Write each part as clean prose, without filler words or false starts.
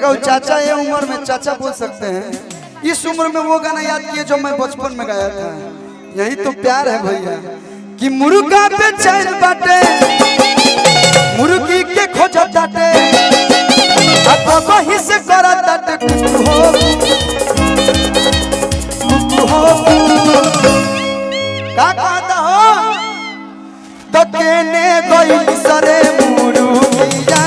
देखो चाचा ये उम्र में चाचा बोल सकते हैं, इस उम्र में वो गाना याद किए जो मैं बचपन में गाया था। यही तो प्यार है भैया कि मुर्गा पे चैन बाटे मुर्गी के खोजत बाटे अब वही से करत बाटे कुकु हो का कहता हो तो केने गई सरे मुर्गिया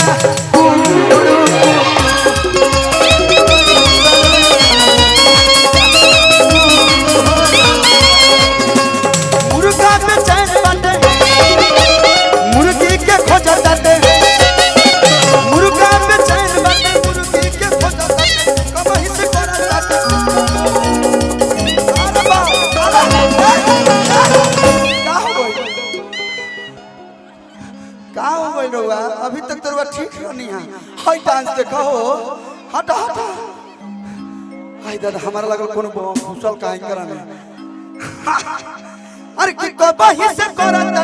अभी तक तो ठीक नहीं है। हाय डांस देखो हटा हटा हाय दादा हमारा लगल कोनो घुसल काहे कराने अरे कि कबही से करत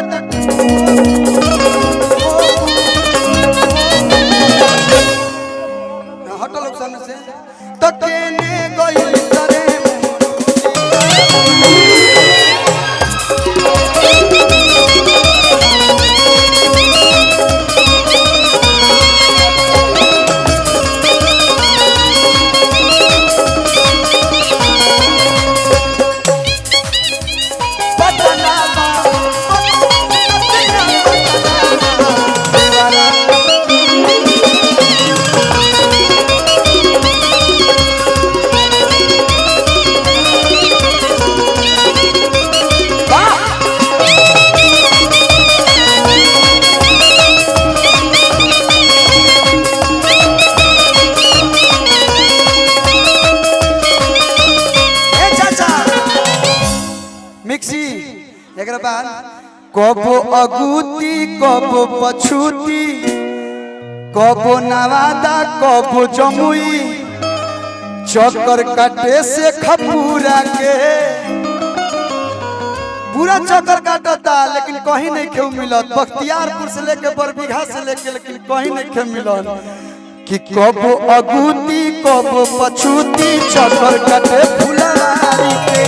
हटा लोग सामने से तो केने गई सरे कबो अगूती कबो पछूती कबो नवादा कबो जमुई चक्कर काटे से खपूरा के पूरा चक्कर काटता लेकिन कहीं नहीं क्यों मिलत। बख्तियारपुर से लेके बरबीघा से लेके लेकिन कहीं नहीं क्यों मिलत कि कबो अगूती कबो पछूती चक्कर काटे फुलवारी के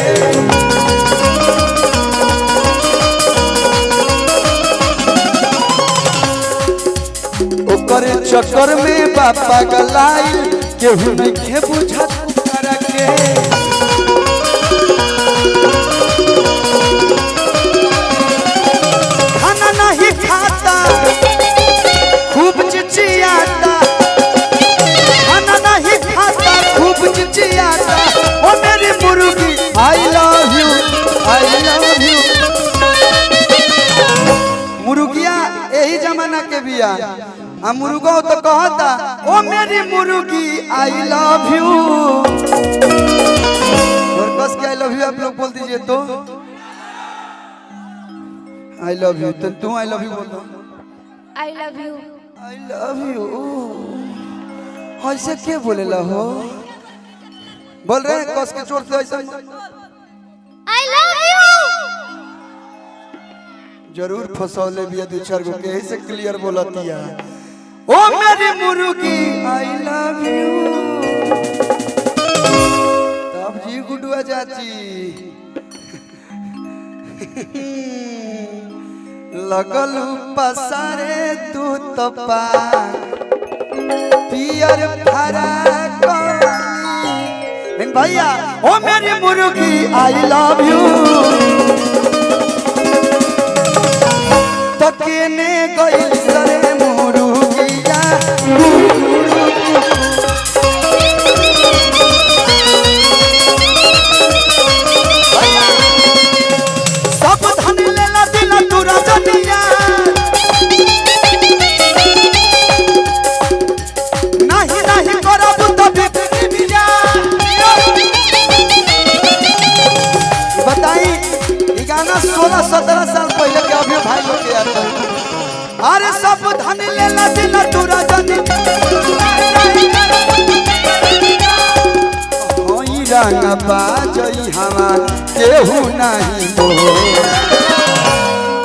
ओकरे चक्कर में बापा गलाई केहू नहीं के बुझत कर के खाना नहीं खाता खूब चिचियाता खाना नहीं खाता खूब चिचियाता ओ मेरी मुर्गी आई लव यू मुर्गिया यही जमाना के बिया मुर्गो तो कहता ओ मेरी मुर्गी आई लव यू और कस के आई लव यू आप लोग बोल दीजिए तो आई लव यू तो तुम आई लव यू बोल दो आई लव यू ऐसे क्या बोलेला हो बोल रहे हैं कस के चोट से ऐसा आई लव यू जरूर फसौले भी दो चार गो के ऐसे क्लियर बोलती है ओ मेरी मुर्गी आई लव यू तब जी गुडुआ चाची लगल पसारे तू तो पियर फरा भैया ओ मेरी मुर्गी आई लव यू तो केने गई सरे गाना 16-17 साल पहले के अभी भाई लोग के आता है। अरे सब धन ले ला दिल तूरा जानी होई रंग बाजई हमा केहू नहीं हो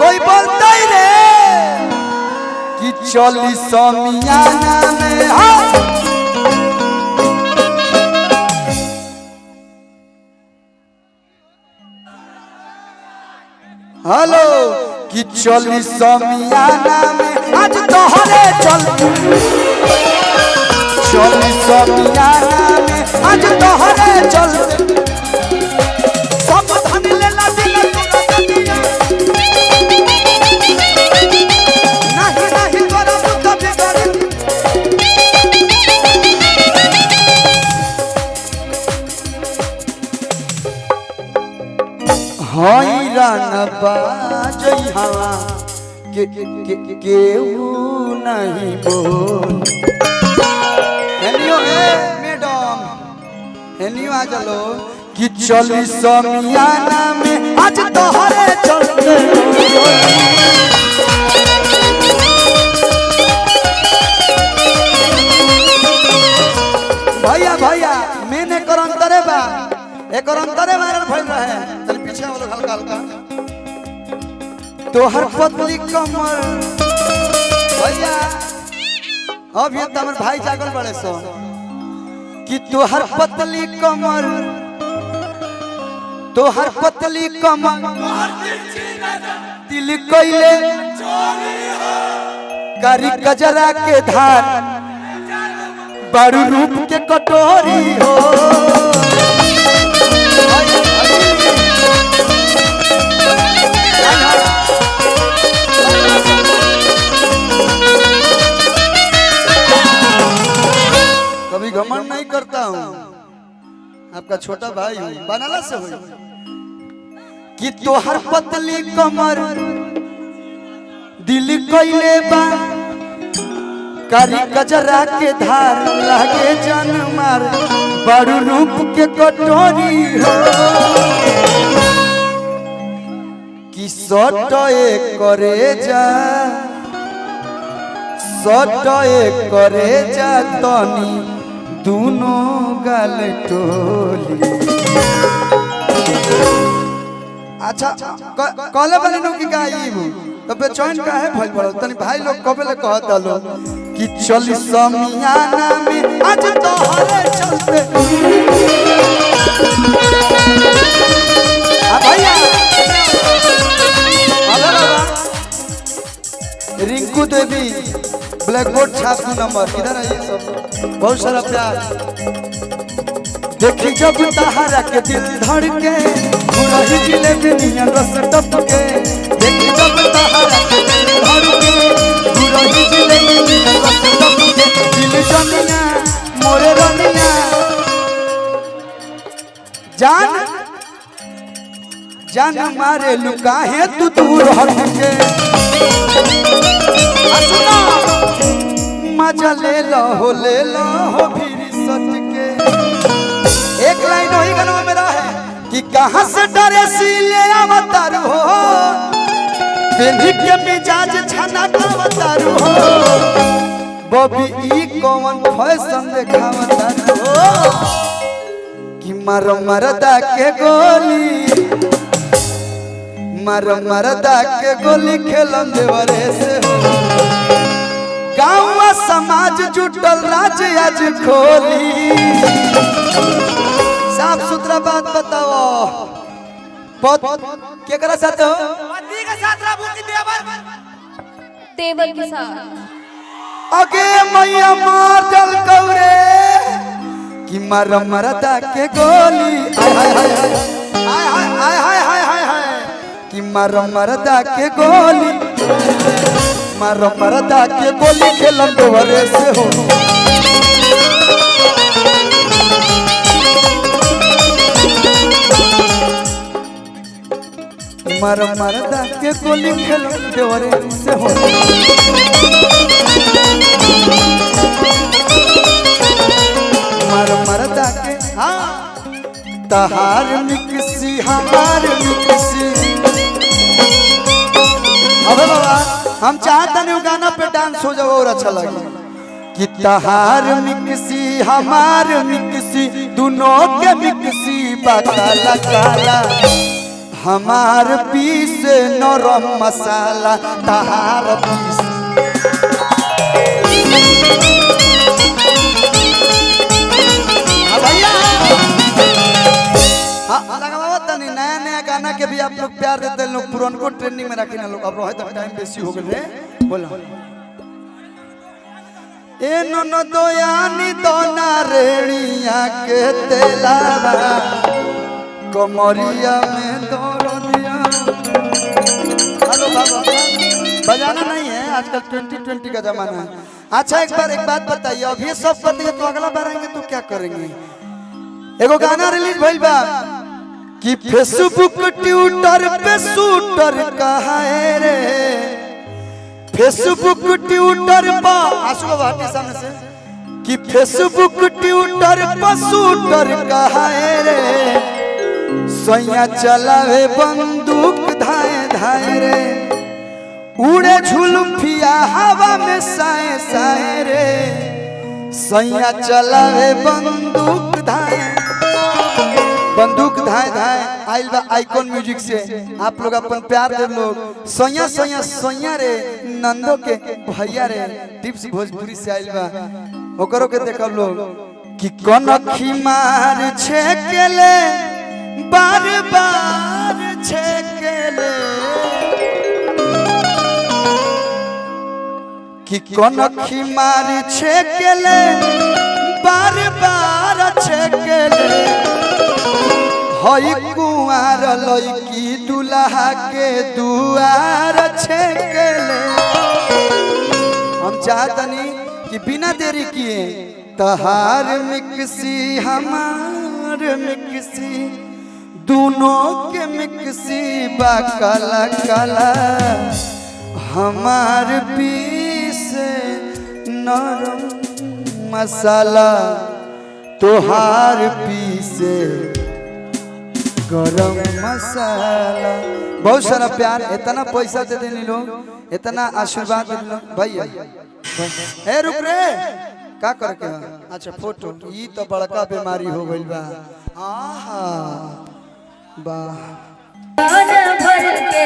कोई बोलता ही रे कि चली समियाना में हेलो कि चली समियाना में आज तोहरे चली समियाना में आज तोहरे चलते सब धन लेला दिल तोरा नहीं तोरा बुद्ध बिगड़ हाई राना बाजई हवा केहू नहीं बोल हेनियो मैडम हेनियो आ चलो कि चली समियाना में आज तोहरे चलते भैया भैया मैंने करंतरे बा एक अंतरे मारल भइल रहे तनी पीछे वाला हल्का हल्का तोहर पतली कमर भैया अब ये तमर भाई जागल बड़े सो कि तोहर पतली कमर दिल कइले कारी कजरा के धार बारू रूप के कटोरी हो कभी घमंड नहीं करता हूँ आपका छोटा भाई हूँ बनाला से हुई कि तोहर पतली कमर दिल कइले बा कारी कजरा के धार लागे जन मार बड़ू रूप के कटोरी हो कि सटए करे जा तनी दोनों गल टोली अच्छा कहले बने नु की गाइब तो बेचैन काहे भइल बड़ तनी भाई लोग कबे ले कहत दलो कि चली समियाना में आज तोहरे चलते आ भैया अरे बाबा रिंकू देवी ब्लैक बोर्ड छाप नंबर इधर आइए सब बहुत सारा प्यार देखी जब तहारा के दिल धड़के पूरा जिलेबी नियन रस टपके देखी जब तहारा के दिल धड़के पूरा जिलेबी नियन रस टपके दिल जनिया मोरे रनिया जान मारे लुका है तू दूर हट के मजा ले लो हो फिर सट के एक लाइन वही गाना मेरा है कि कहां से डरे सीले अवतार हो पेन्ही के मिजाज छना अवतार हो बबी ई कौन फैशन देखावतार हो कि मारो मरदा के गोली खेलन देवरे से हो गाँव समाज जुटल राज आज खोली साफ सुथरा बात बताओ केकरा साथ हो पति के साथ रहबू की देवर के साथ अगे मैया मार डल कौरे कि मरदा के गोली हाय कि मरदा के गोली मरदा के गोली खेलन दोहरे से हो मरदा के गोली खेलन दोहरे से हो मरदा के हाँ तहार मिक्सी हमार मिक्सी अबे बाबा हम चाहते नहीं गाना पे डांस हो जाओ और अच्छा लगे कि तहार मिक्सी हमार मिक्सी दोनों के मिक्सी काला काला हमार पीस नरम मसाला तहार पीस भैया नया नया गाना के भी आप लोग प्यार देते हैं लोग पुरानको ट्रेनिंग में रखी ना लोग अब रहे तो टाइम बेसी हो गए बोला ए नो दोयानी दोना रेड़िया के तेलावा कमरिया में दौड़ दिया। हेलो बाबा बजाना नहीं है आजकल 2020 का जमाना है। अच्छा एक बात बताइए अभी सब कर दिए तो अगला बार आएंगे तो क्या करेंगे। एगो गाना रिलीज भइल बा कि फेसबुक ट्विटर पे शूटर कहा है रे फेसबुक ट्विटर पर आंसू बाबा सामने से कि फेसबुक ट्विटर पर शूटर कहा है रे सैया चलावे बंदूक धाए धाए रे उड़े झुलफिया हवा में साए साए रे सैया चलावे बंदूक धाए धाए आइल बा आइकॉन म्यूजिक से आप लोग अपन प्यार दे लोग सैया सैया सैया रे नंदो के भैया रे टिप्स भोजपुरी से आइल बा ओकरो के देखब लोग कि कनखी मार छेकेले बार बार छेकेले कि कनखी मार छेकेले बार बार छेकेले हई कुआर लईकी दुल्हा के दुआर छेकेले। हम चाहतनी कि बिना देरी किए तहार मिक्सी हमार मिक्सी दोनों के मिक्सी बा काला काला हमार पीस नरम मसाला तोहार पीसे गरम मसाला। बहुत सारा प्यार इतना पैसा दे देनी लोग इतना आशीर्वाद दे लोग भैया ए रुक रे का करके अच्छा फोटो ये तो बड़का बीमारी हो गई बा आहा वाह भर के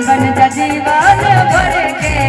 बन जा दीवान भर के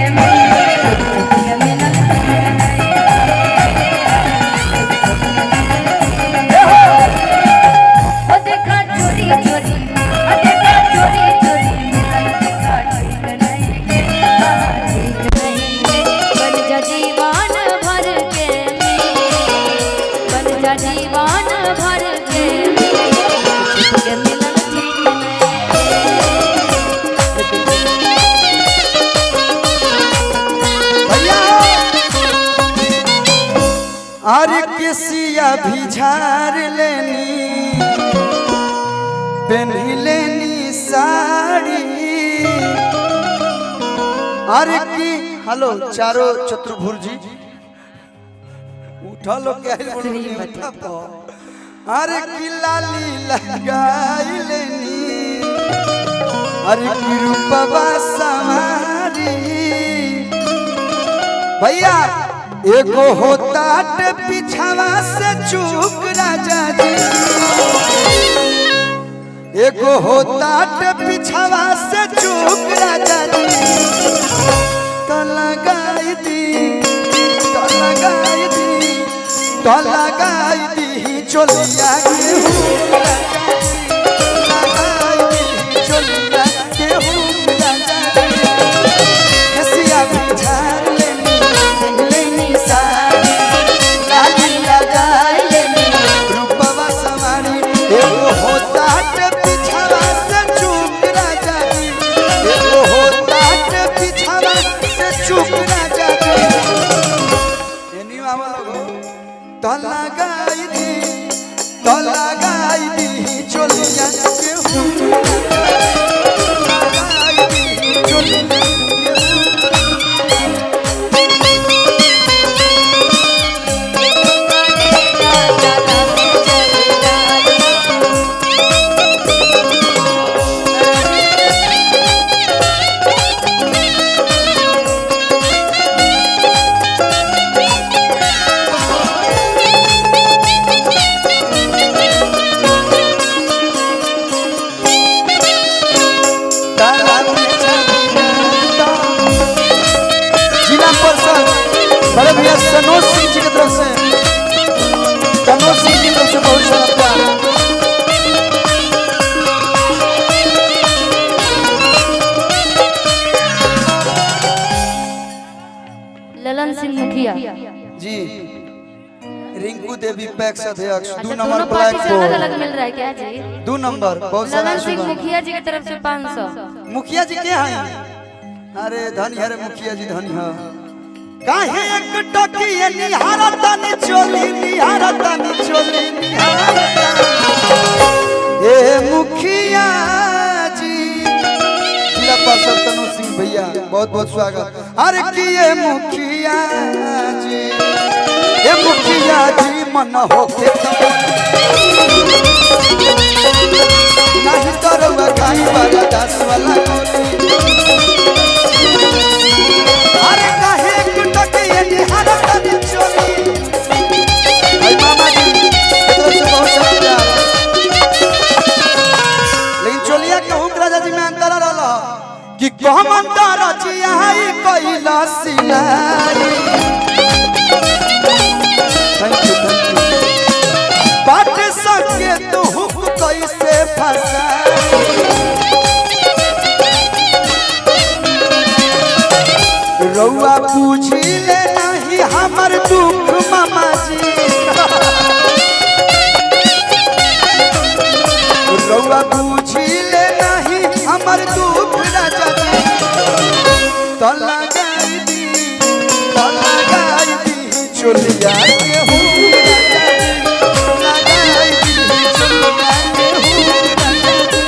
अरे किसिया भी झार लेनी पहनी लेनी साड़ी अरे की हेलो चारों चतुर्भुज जी उठा लो क्या अरे की लाली लगाई लेनी अरे की रूपवा सवारी भैया एगो होता पिछावा से चूक राजा जी एगो होता पिछावा से चूक राजा जी तो लगाई दी चोलिया रिंकू देवी पैक्स अध्यक्ष 2 अच्छा, नंबर दोनों ब्लैक पार्टी से अलग बोर्ड अलग मिल रहा है क्या जी? 2 नंबर बहुत सारा ललन सिंह शुभ मुखिया जी की तरफ से 500। मुखिया जी के हैं अरे धनी हरे मुखिया जी धनी है काहे एक टकिए निहारता नि चोली निहारता ए मुखिया जी जिला पार्षद तनु सिंह भैया बहुत बहुत स्वागत अरे किए मुखिया जी ए मुखिया जी मन होके नहीं तरवा खाई वाला 10 वाला गोली अरे काहे टकिए निहारता नि चोली भाई मामा जी तरफ से बहुत सारा प्यार लेकिन चोलिया के हुक राजा जी में अंतर रहला कि कम अंतर चियाई कइला सिलाई थैंक यू बात सके तू हुक कैसे फसाई रउआ पूछी ले नहीं हमर दुख मामा जी रउआ पूछी ले नहीं हमर दुख राजा जी तो लगाई दी चोलिया के हूँ राजा जी लगाई दी चोलिया के हूँ राजा जी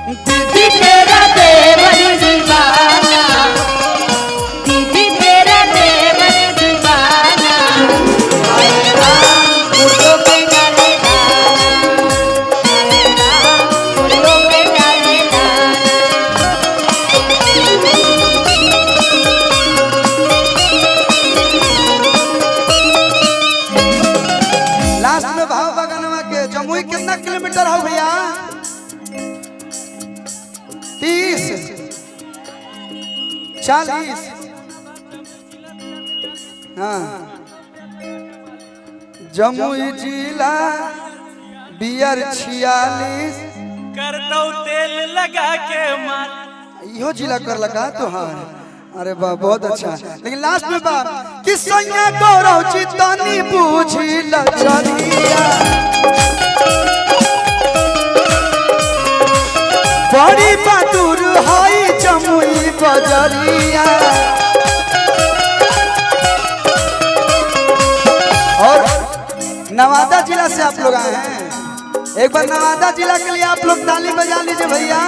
दीदी तेरा देवर दीवाना, दीदी तेरा देवर दीवाना, हाय राम फूलों पे डाले दाना, हाय राम फूलों पे डाले दाना। लास्ट में भाव बगनवा के जमुई कितना किलोमीटर हो भैया 30 40 हाँ जमुई जिला बियर 46 कर दो तेल लगा के मार इहो जिला कर लगा तो हाँ अरे वाह बहुत अच्छा लेकिन लास्ट में बाप कि सैया गौरव चितनी बूझी लचरिया बड़ी बहादुर हई जमुई बजरिया और नवादा जिला से आप लोग आए हैं एक बार नवादा जिला के लिए आप लोग ताली बजा लीजिए भैया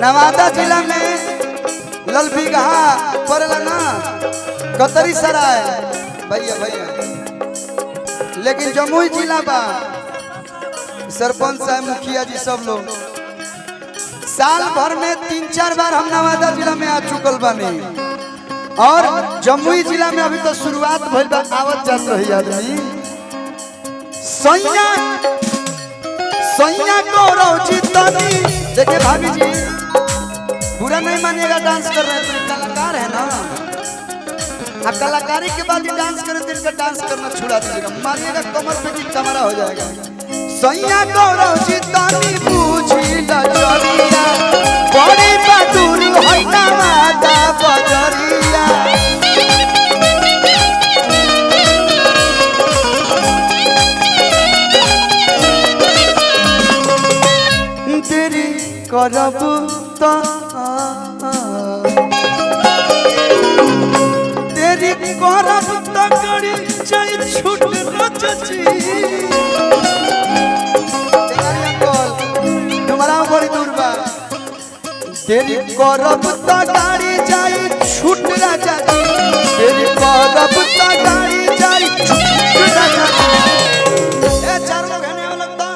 नवादा जिला में ललबीघा पड़ेला ना कतरी सराय भैया भैया लेकिन जमुई जिला बा सरपंच साहब मुखिया जी सब लोग साल भर में 3-4 बार हम नवादा जिला में आ चुकल बानी और जमुई जिला में अभी तो शुरुआत भइल बा आवत जात रही आदमी सैया गौरव चितनी देखिए भाभी जी बुरा नहीं मानिएगा डांस कर रहे हैं तो कलाकार है ना आप कलाकारी के बाद ही डांस करें तो इनका डांस करना छुड़ा दीजिएगा मारिएगा कमर पे की कमरा हो जाएगा सैया गौरव चितनी बूझी लचरिया बड़ी बहादुर है नवादा बजरिया तेरी करब तो तेरी करब तगड़ी चाहे छूट न चची तुम्हारा बड़ी दूर बा तेरी करब तगड़ी चाहे छूट न चची तेरी करब तगड़ी चाहे छूट न चची ए चार लोग है नहीं लगता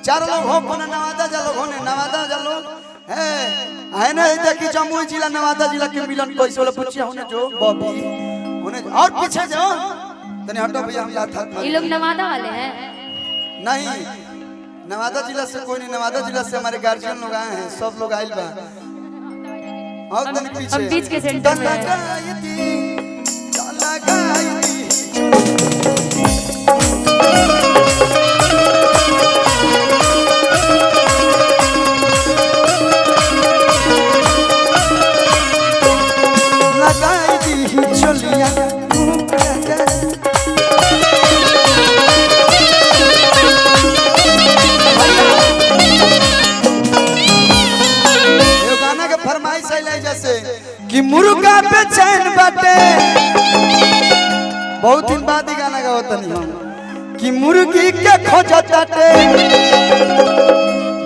चार लोग हो कोने नवादा जा लोग होने नवादा जा लोग है ना देखी जमुई जिला नवादा जिला के मिलन कैसे वाला पूछिए होने जो बॉबी होने और पीछे जाओ तने हटो भैया हम लात हाथ ये लोग नवादा वाले हैं नहीं नवादा जिला से कोई नहीं नवादा जिला से हमारे गार्जियन लोग आए हैं सब लोग आइल बा और तनी पीछे हम बीच के सेंटर में हैं। लगाई दी, लगाई दी। लगाई दी चोलिया ये गाना के फरमाइश है जैसे कि मुर्गा पे चैन बाटे बहुत दिन बाद ही गाना गावत नहीं हम कि मुर्गी के खोजताटे